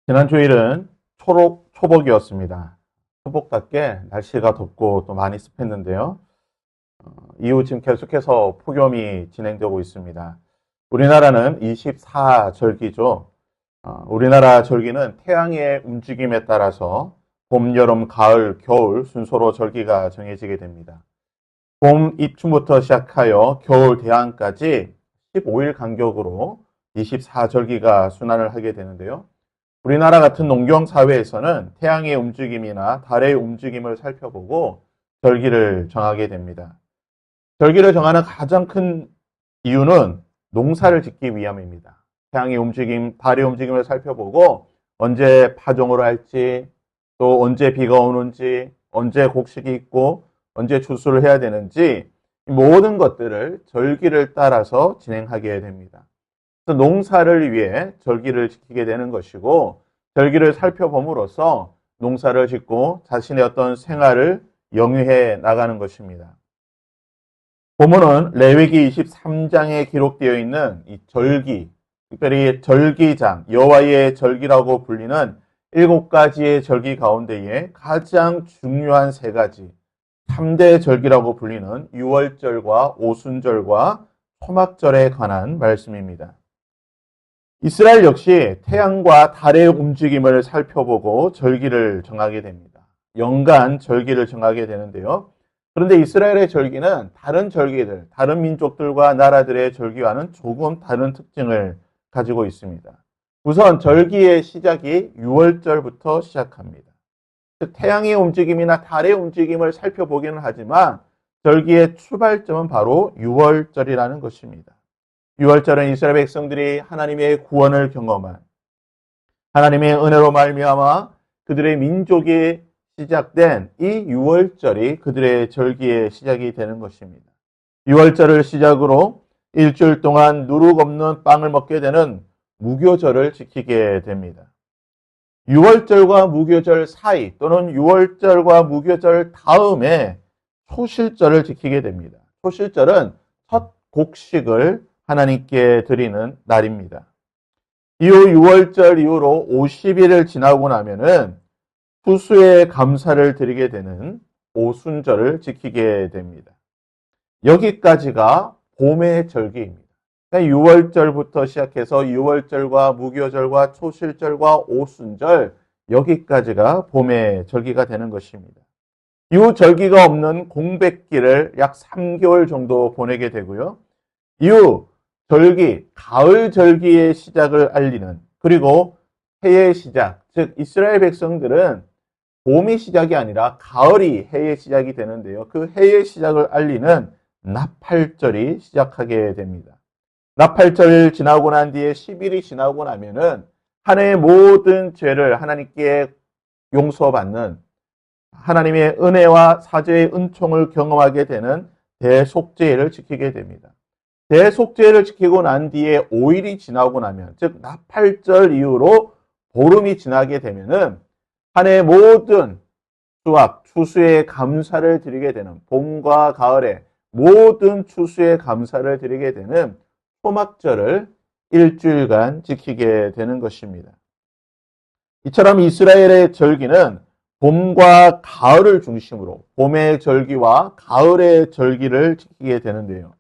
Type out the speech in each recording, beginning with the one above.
지난 주일은 초복이었습니다. 초복답게 날씨가 덥고 또 많이 습했는데요. 이후 지금 계속해서 폭염이 진행되고 있습니다. 우리나라는 24절기죠. 우리나라 절기는 태양의 움직임에 따라서 봄, 여름, 가을, 겨울 순서로 절기가 정해지게 됩니다. 봄 입춘부터 시작하여 겨울 대한까지 15일 간격으로 24절기가 순환을 하게 되는데요. 우리나라 같은 농경 사회에서는 태양의 움직임이나 달의 움직임을 살펴보고 절기를 정하게 됩니다. 절기를 정하는 가장 큰 이유는 농사를 짓기 위함입니다. 태양의 움직임, 달의 움직임을 살펴보고 언제 파종을 할지, 또 언제 비가 오는지, 언제 곡식이 있고, 언제 추수를 해야 되는지 모든 것들을 절기를 따라서 진행하게 됩니다. 그래서 농사를 위해 절기를 지키게 되는 것이고, 절기를 살펴봄으로써 농사를 짓고 자신의 어떤 생활을 영위해 나가는 것입니다. 본문은 레위기 23장에 기록되어 있는 이 절기, 특별히 절기장, 여호와의 절기라고 불리는 7가지의 절기 가운데에 가장 중요한 3가지, 3대 절기라고 불리는 유월절과 오순절과 초막절에 관한 말씀입니다. 이스라엘 역시 태양과 달의 움직임을 살펴보고 절기를 정하게 됩니다. 연간 절기를 정하게 되는데요. 그런데 이스라엘의 절기는 다른 절기들, 다른 민족들과 나라들의 절기와는 조금 다른 특징을 가지고 있습니다. 우선 절기의 시작이 유월절부터 시작합니다. 즉 태양의 움직임이나 달의 움직임을 살펴보기는 하지만 절기의 출발점은 바로 유월절이라는 것입니다. 유월절은 이스라엘 백성들이 하나님의 구원을 경험한 하나님의 은혜로 말미암아 그들의 민족이 시작된 이 유월절이 그들의 절기의 시작이 되는 것입니다. 유월절을 시작으로 일주일 동안 누룩 없는 빵을 먹게 되는 무교절을 지키게 됩니다. 유월절과 무교절 사이 또는 유월절과 무교절 다음에 초실절을 지키게 됩니다. 초실절은 첫 곡식을 하나님께 드리는 날입니다. 이후 6월절 이후로 50일을 지나고 나면은 추수의 감사를 드리게 되는 오순절을 지키게 됩니다. 여기까지가 봄의 절기입니다. 그러니까 6월절부터 시작해서 6월절과 무교절과 초실절과 오순절 여기까지가 봄의 절기가 되는 것입니다. 이후 절기가 없는 공백기를 약 3개월 정도 보내게 되고요. 이후 절기, 가을 절기의 시작을 알리는 그리고 해의 시작, 즉 이스라엘 백성들은 봄이 시작이 아니라 가을이 해의 시작이 되는데요. 그 해의 시작을 알리는 나팔절이 시작하게 됩니다. 나팔절 지나고 난 뒤에 10일이 지나고 나면은 한 해의 모든 죄를 하나님께 용서받는 하나님의 은혜와 사죄의 은총을 경험하게 되는 대속죄를 지키게 됩니다. 대속죄를 지키고 난 뒤에 5일이 지나고 나면, 즉 나팔절 이후로 보름이 지나게 되면은 한 해의 모든 수확, 추수의 감사를 드리게 되는 봄과 가을에 모든 추수의 감사를 드리게 되는 초막절을 일주일간 지키게 되는 것입니다. 이처럼 이스라엘의 절기는 봄과 가을을 중심으로 봄의 절기와 가을의 절기를 지키게 되는데요.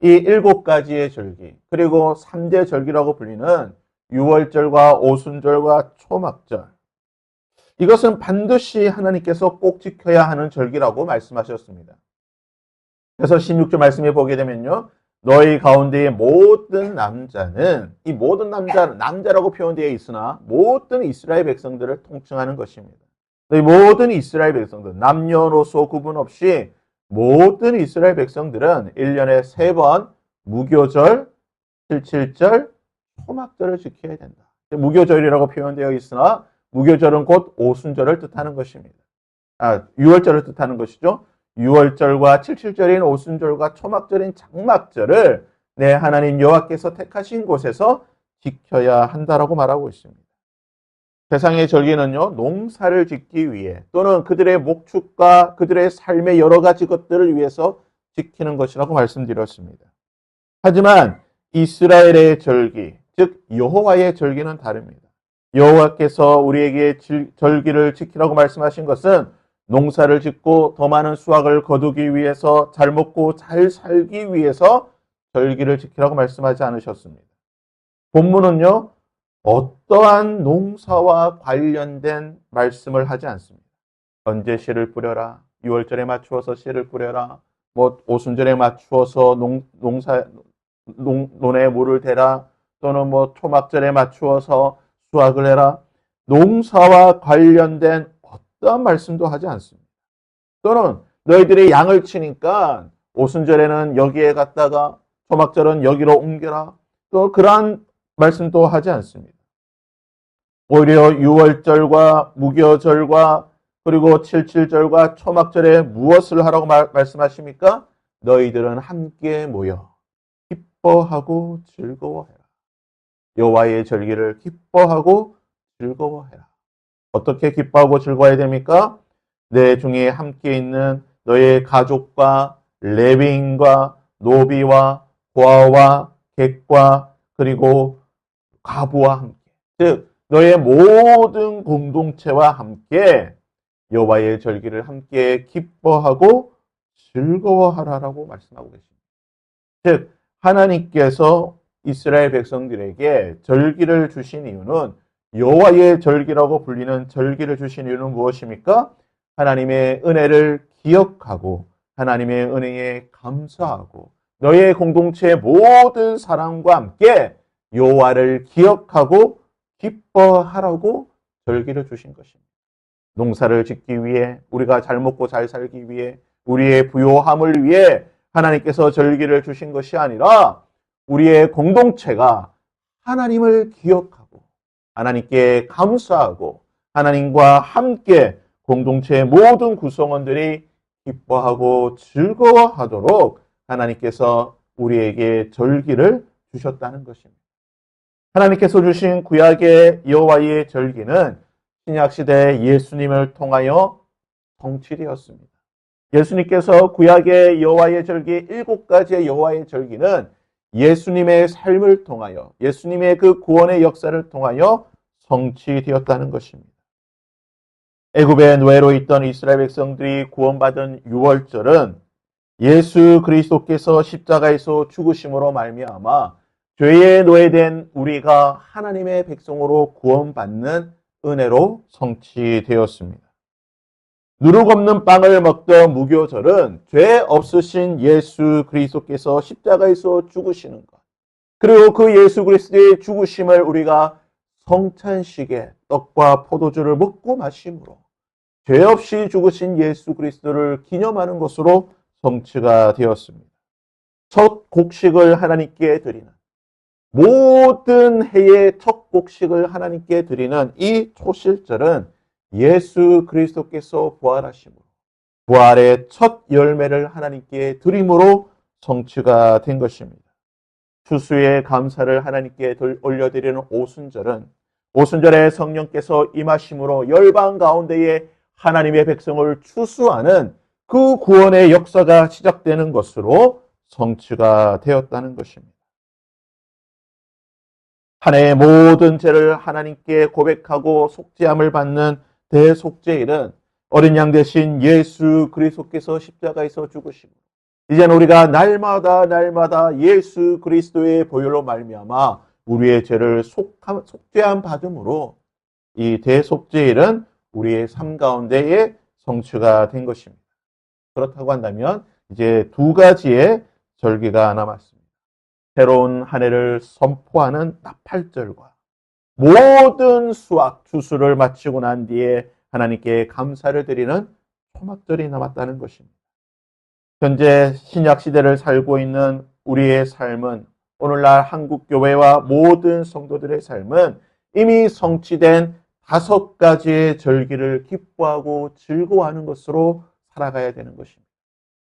이 7가지의 절기, 그리고 3대 절기라고 불리는 유월절과 오순절과 초막절, 이것은 반드시 하나님께서 꼭 지켜야 하는 절기라고 말씀하셨습니다. 그래서 16절 말씀에 보게 되면요. 너희 가운데의 모든 남자는, 이 모든 남자라고 표현되어 있으나 모든 이스라엘 백성들을 통칭하는 것입니다. 너희 모든 이스라엘 백성들, 남녀노소 구분 없이 모든 이스라엘 백성들은 1년에 3번 무교절, 77절, 초막절을 지켜야 된다. 무교절이라고 표현되어 있으나 무교절은 곧 오순절을 뜻하는 것입니다. 6월절을 뜻하는 것이죠. 6월절과 77절인 오순절과 초막절인 장막절을 내 하나님 여호와께서 택하신 곳에서 지켜야 한다라고 말하고 있습니다. 세상의 절기는요, 농사를 짓기 위해 또는 그들의 목축과 그들의 삶의 여러 가지 것들을 위해서 지키는 것이라고 말씀드렸습니다. 하지만 이스라엘의 절기, 즉 여호와의 절기는 다릅니다. 여호와께서 우리에게 절기를 지키라고 말씀하신 것은 농사를 짓고 더 많은 수확을 거두기 위해서, 잘 먹고 잘 살기 위해서 절기를 지키라고 말씀하지 않으셨습니다. 본문은요, 어떠한 농사와 관련된 말씀을 하지 않습니다. 언제 씨를 뿌려라, 6월절에 맞추어서 씨를 뿌려라, 오순절에 맞추어서 논에 물을 대라, 또는 초막절에 맞추어서 수확을 해라. 농사와 관련된 어떠한 말씀도 하지 않습니다. 또는 너희들이 양을 치니까 오순절에는 여기에 갔다가 초막절은 여기로 옮겨라. 또 그러한 말씀도 하지 않습니다. 오히려 유월절과 무교절과 그리고 칠칠절과 초막절에 무엇을 하라고 말씀하십니까? 너희들은 함께 모여 기뻐하고 즐거워해라. 여호와의 절기를 기뻐하고 즐거워해라. 어떻게 기뻐하고 즐거워해야 됩니까? 내 중에 함께 있는 너의 가족과 레위인과 노비와 고아와 객과 그리고 과부와 함께, 즉 너의 모든 공동체와 함께 여호와의 절기를 함께 기뻐하고 즐거워하라라고 말씀하고 계십니다. 즉 하나님께서 이스라엘 백성들에게 절기를 주신 이유는, 여호와의 절기라고 불리는 절기를 주신 이유는 무엇입니까? 하나님의 은혜를 기억하고 하나님의 은혜에 감사하고 너의 공동체의 모든 사람과 함께 여호와를 기억하고 기뻐하라고 절기를 주신 것입니다. 농사를 짓기 위해, 우리가 잘 먹고 잘 살기 위해, 우리의 부요함을 위해 하나님께서 절기를 주신 것이 아니라 우리의 공동체가 하나님을 기억하고 하나님께 감사하고 하나님과 함께 공동체의 모든 구성원들이 기뻐하고 즐거워하도록 하나님께서 우리에게 절기를 주셨다는 것입니다. 하나님께서 주신 구약의 여호와의 절기는 신약시대 예수님을 통하여 성취되었습니다. 예수님께서 구약의 여호와의 절기 7가지의 여호와의 절기는 예수님의 삶을 통하여, 예수님의 그 구원의 역사를 통하여 성취되었다는 것입니다. 애굽의 노예로 있던 이스라엘 백성들이 구원받은 유월절은 예수 그리스도께서 십자가에서 죽으심으로 말미암아 죄의 노예된 우리가 하나님의 백성으로 구원받는 은혜로 성취되었습니다. 누룩 없는 빵을 먹던 무교절은 죄 없으신 예수 그리스도께서 십자가에서 죽으시는 것, 그리고 그 예수 그리스도의 죽으심을 우리가 성찬식에 떡과 포도주를 먹고 마심으로 죄 없이 죽으신 예수 그리스도를 기념하는 것으로 성취가 되었습니다. 첫 곡식을 하나님께 드리는, 모든 해의 첫 곡식을 하나님께 드리는 이 초실절은 예수 그리스도께서 부활하심으로, 부활의 첫 열매를 하나님께 드림으로 성취가 된 것입니다. 추수의 감사를 하나님께 올려드리는 오순절은 오순절에 성령께서 임하심으로 열방 가운데에 하나님의 백성을 추수하는 그 구원의 역사가 시작되는 것으로 성취가 되었다는 것입니다. 한 해의 모든 죄를 하나님께 고백하고 속죄함을 받는 대속죄일은 어린 양 대신 예수 그리스도께서 십자가에서 죽으시고, 이제는 우리가 날마다 예수 그리스도의 보혈로 말미암아 우리의 죄를 속죄함 받음으로 이 대속죄일은 우리의 삶 가운데에 성취가 된 것입니다. 그렇다고 한다면 이제 2가지의 절기가 남았습니다. 새로운 한 해를 선포하는 나팔절과 모든 수확, 추수를 마치고 난 뒤에 하나님께 감사를 드리는 초막절이 남았다는 것입니다. 현재 신약시대를 살고 있는 우리의 삶은, 오늘날 한국교회와 모든 성도들의 삶은 이미 성취된 5가지의 절기를 기뻐하고 즐거워하는 것으로 살아가야 되는 것입니다.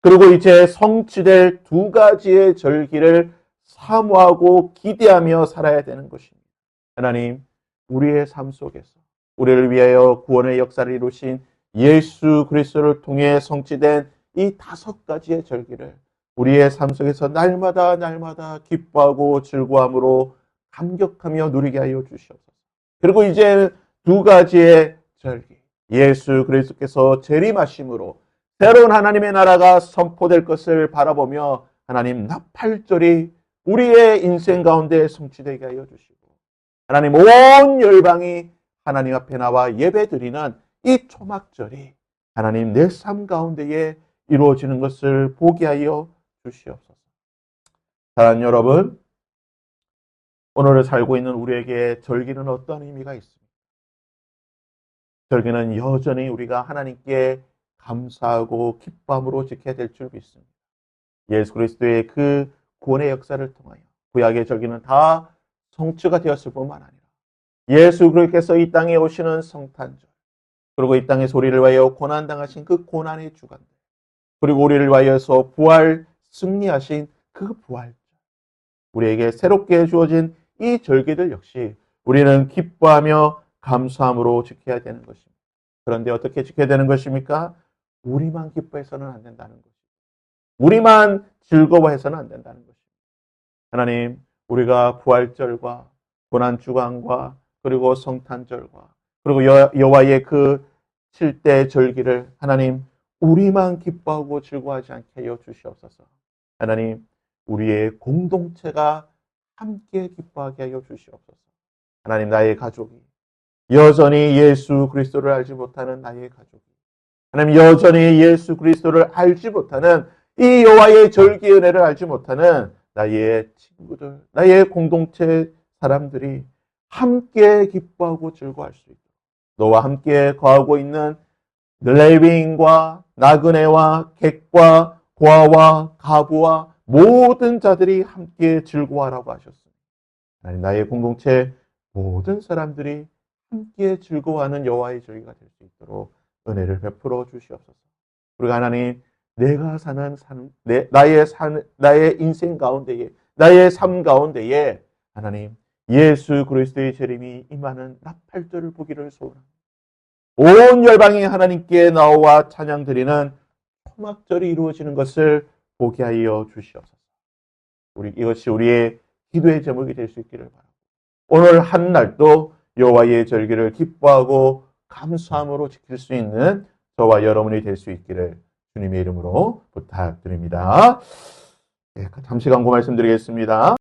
그리고 이제 성취될 2가지의 절기를 사모하고 기대하며 살아야 되는 것입니다. 하나님, 우리의 삶 속에서 우리를 위하여 구원의 역사를 이루신 예수 그리스도를 통해 성취된 이 5가지의 절기를 우리의 삶 속에서 날마다 기뻐하고 즐거움으로 감격하며 누리게 하여 주시옵소서. 그리고 이제 두 가지의 절기. 예수 그리스도께서 재림하심으로 새로운 하나님의 나라가 선포될 것을 바라보며 하나님 나팔절이 우리의 인생 가운데 성취되게 하여 주시고 하나님 온 열방이 하나님 앞에 나와 예배드리는 이 초막절이 하나님 내 삶 가운데에 이루어지는 것을 보게 하여 주시옵소서. 사랑하는 여러분, 오늘을 살고 있는 우리에게 절기는 어떤 의미가 있습니까? 절기는 여전히 우리가 하나님께 감사하고 기쁨으로 지켜야 될 줄 믿습니다. 예수 그리스도의 그 구원의 역사를 통하여 구약의 절기는 다 성취가 되었을 뿐만 아니라 예수 그리스도께서 이 땅에 오시는 성탄절, 그리고 이 땅에서 우리를 위하여 고난당하신 그 고난의 주간들, 그리고 우리를 위하여서 부활 승리하신 그 부활절, 우리에게 새롭게 주어진 이 절기들 역시 우리는 기뻐하며 감사함으로 지켜야 되는 것입니다. 그런데 어떻게 지켜야 되는 것입니까? 우리만 기뻐해서는 안 된다는 것입니다. 우리만 즐거워해서는 안 된다는 것입니다. 하나님, 우리가 부활절과 고난주간과 그리고 성탄절과 그리고 여호와의 그 7대 절기를 하나님 우리만 기뻐하고 즐거워하지 않게 하여 주시옵소서. 하나님, 우리의 공동체가 함께 기뻐하게 하여 주시옵소서. 하나님, 나의 가족이 여전히 예수 그리스도를 알지 못하는 나의 가족이 하나님 여전히 예수 그리스도를 알지 못하는 이 여호와의 절기 은혜를 알지 못하는 나의 친구들, 나의 공동체 사람들이 함께 기뻐하고 즐거워할 수 있도록 너와 함께 거하고 있는 레위인과 나그네와 객과 고아와 가부와 모든 자들이 함께 즐거워하라고 하셨습니다. 하나님, 나의 공동체 모든 사람들이 함께 즐거워하는 여호와의 절기가 될 수 있도록 은혜를 베풀어 주시옵소서. 그리고 하나님, 내가 사는 나의 인생 가운데에, 나의 삶 가운데에 하나님 예수 그리스도의 재림이 임하는 나팔절을 보기를 소원합니다. 온 열방이 하나님께 나와 찬양 드리는 초막절이 이루어지는 것을 보게 하여 주시옵소서. 이것이 우리의 기도의 제목이 될 수 있기를 바랍니다. 오늘 한 날도 여호와의 절기를 기뻐하고 감사함으로 지킬 수 있는 저와 여러분이 될 수 있기를 주님의 이름으로 부탁드립니다. 잠시 광고 말씀드리겠습니다.